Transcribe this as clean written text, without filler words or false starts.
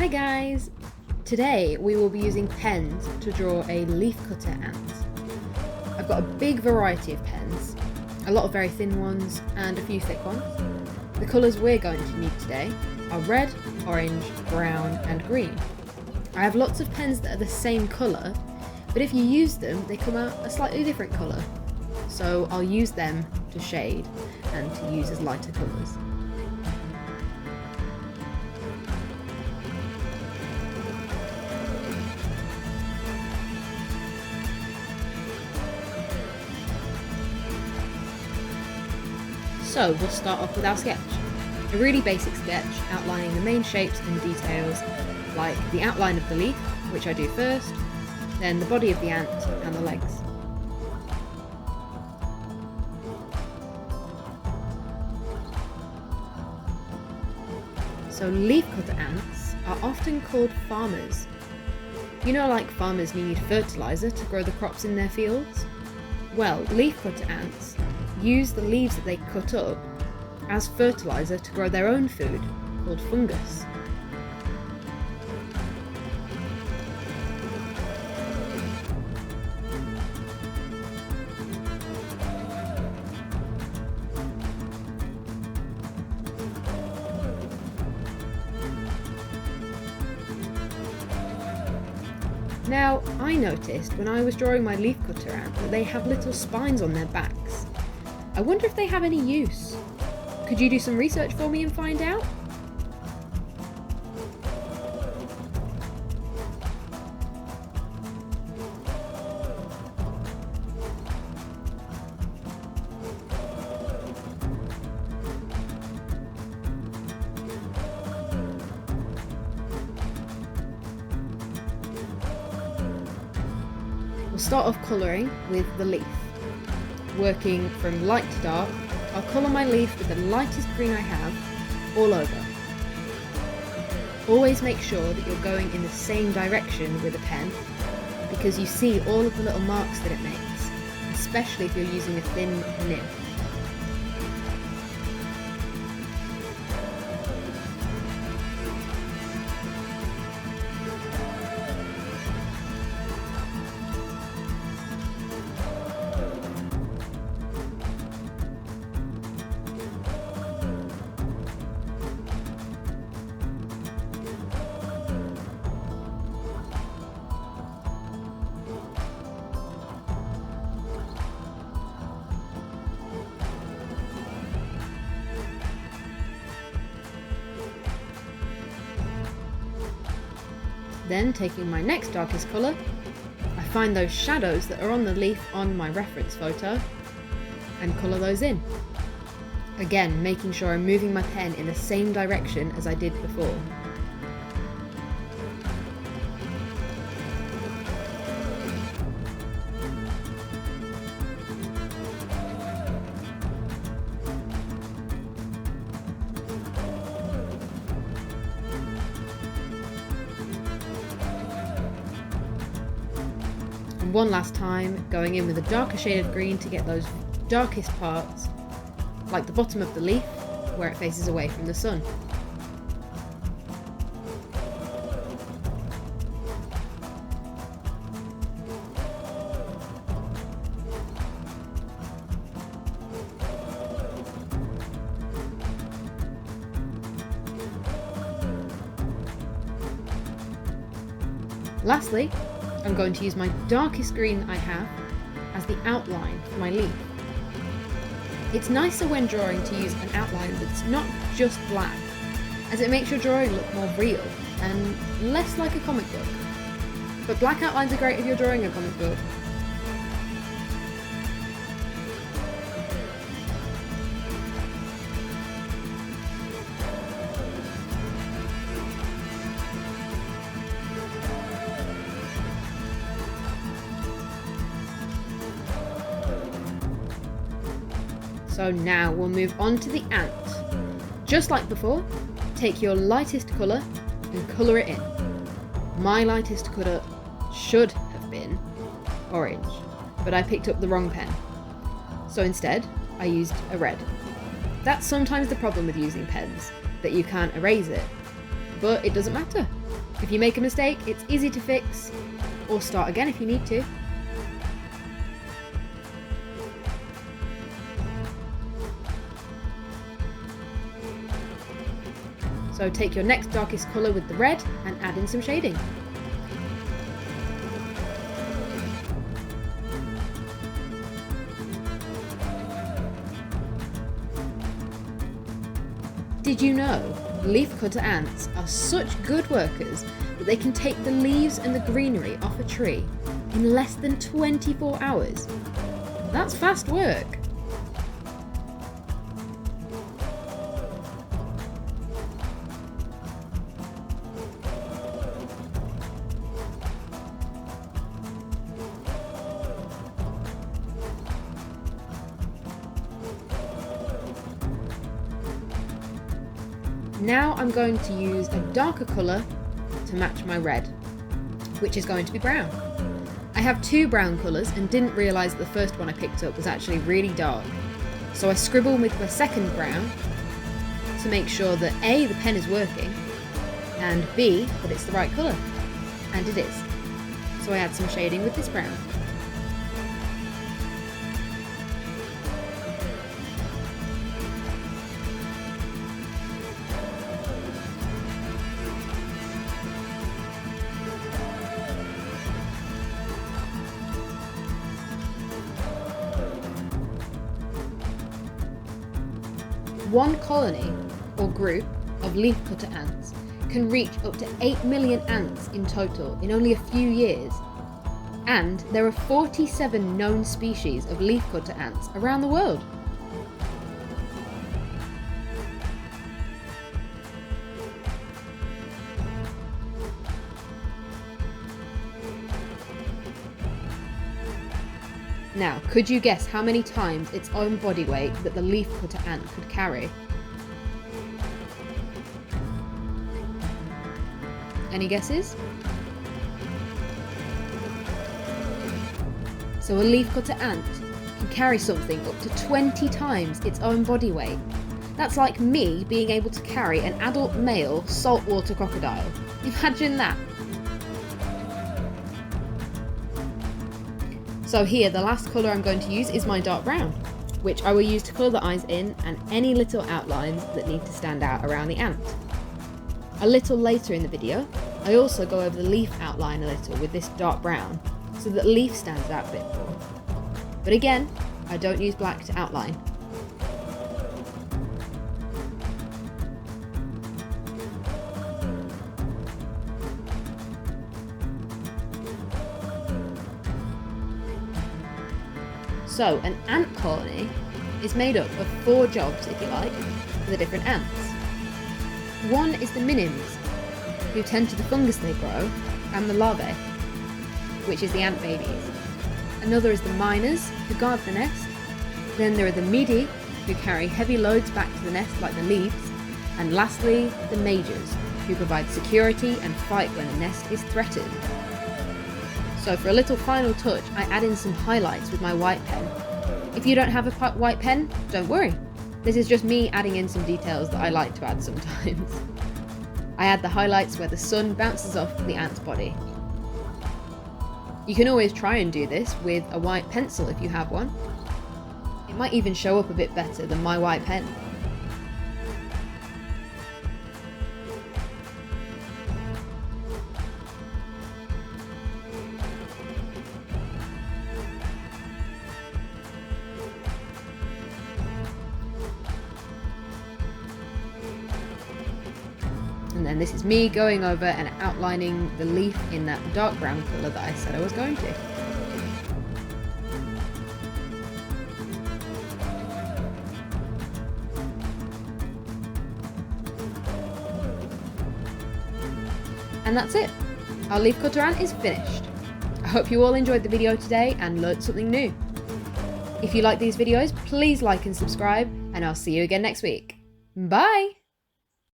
Hi guys! Today we will be using pens to draw a leafcutter ant. I've got a big variety of pens, a lot of very thin ones and a few thick ones. The colours we're going to need today are red, orange, brown and green. I have lots of pens that are the same colour, but if you use them they come out a slightly different colour. So I'll use them to shade and to use as lighter colours. So we'll start off with our sketch. A really basic sketch outlining the main shapes and details, like the outline of the leaf, which I do first, then the body of the ant and the legs. So leafcutter ants are often called farmers. You know, like farmers need fertiliser to grow the crops in their fields? Well, leafcutter ants use the leaves that they cut up as fertiliser to grow their own food, called fungus. Now, I noticed when I was drawing my leafcutter ant that they have little spines on their backs. I wonder if they have any use. Could you do some research for me and find out? We'll start off colouring with the leaf. Working from light to dark, I'll colour my leaf with the lightest green I have all over. Always make sure that you're going in the same direction with a pen, because you see all of the little marks that it makes, especially if you're using a thin nib. Then, taking my next darkest colour, I find those shadows that are on the leaf on my reference photo and colour those in. Again, making sure I'm moving my pen in the same direction as I did before. And one last time, going in with a darker shade of green to get those darkest parts, like the bottom of the leaf, where it faces away from the sun. Lastly, I'm going to use my darkest green I have as the outline for my leaf. It's nicer when drawing to use an outline that's not just black, as it makes your drawing look more real and less like a comic book. But black outlines are great if you're drawing a comic book. So now we'll move on to the ant. Just like before, take your lightest colour and colour it in. My lightest colour should have been orange, but I picked up the wrong pen. So instead, I used a red. That's sometimes the problem with using pens, that you can't erase it. But it doesn't matter. If you make a mistake, it's easy to fix, or start again if you need to. So take your next darkest colour with the red and add in some shading. Did you know leafcutter ants are such good workers that they can take the leaves and the greenery off a tree in less than 24 hours? That's fast work. Now I'm going to use a darker colour to match my red, which is going to be brown. I have two brown colours and didn't realise the first one I picked up was actually really dark. So I scribble with my second brown to make sure that A, the pen is working, and B, that it's the right colour. And it is. So I add some shading with this brown. One colony, or group, of leafcutter ants can reach up to 8 million ants in total in only a few years. And there are 47 known species of leafcutter ants around the world. Now, could you guess how many times its own body weight that the leafcutter ant could carry? Any guesses? So a leafcutter ant can carry something up to 20 times its own body weight. That's like me being able to carry an adult male saltwater crocodile. Imagine that! So here, the last colour I'm going to use is my dark brown, which I will use to colour the eyes in and any little outlines that need to stand out around the ant. A little later in the video, I also go over the leaf outline a little with this dark brown, so that the leaf stands out a bit more. But again, I don't use black to outline. So an ant colony is made up of 4 jobs, if you like, for the different ants. One is the minims, who tend to the fungus they grow, and the larvae, which is the ant babies. Another is the miners, who guard the nest. Then there are the midi, who carry heavy loads back to the nest like the leaves. And lastly, the majors, who provide security and fight when a nest is threatened. So for a little final touch, I add in some highlights with my white pen. If you don't have a white pen, don't worry. This is just me adding in some details that I like to add sometimes. I add the highlights where the sun bounces off the ant's body. You can always try and do this with a white pencil if you have one. It might even show up a bit better than my white pen. And then this is me going over and outlining the leaf in that dark brown colour that I said I was going to. And that's it. Our leafcutter ant is finished. I hope you all enjoyed the video today and learnt something new. If you like these videos, please like and subscribe, and I'll see you again next week. Bye!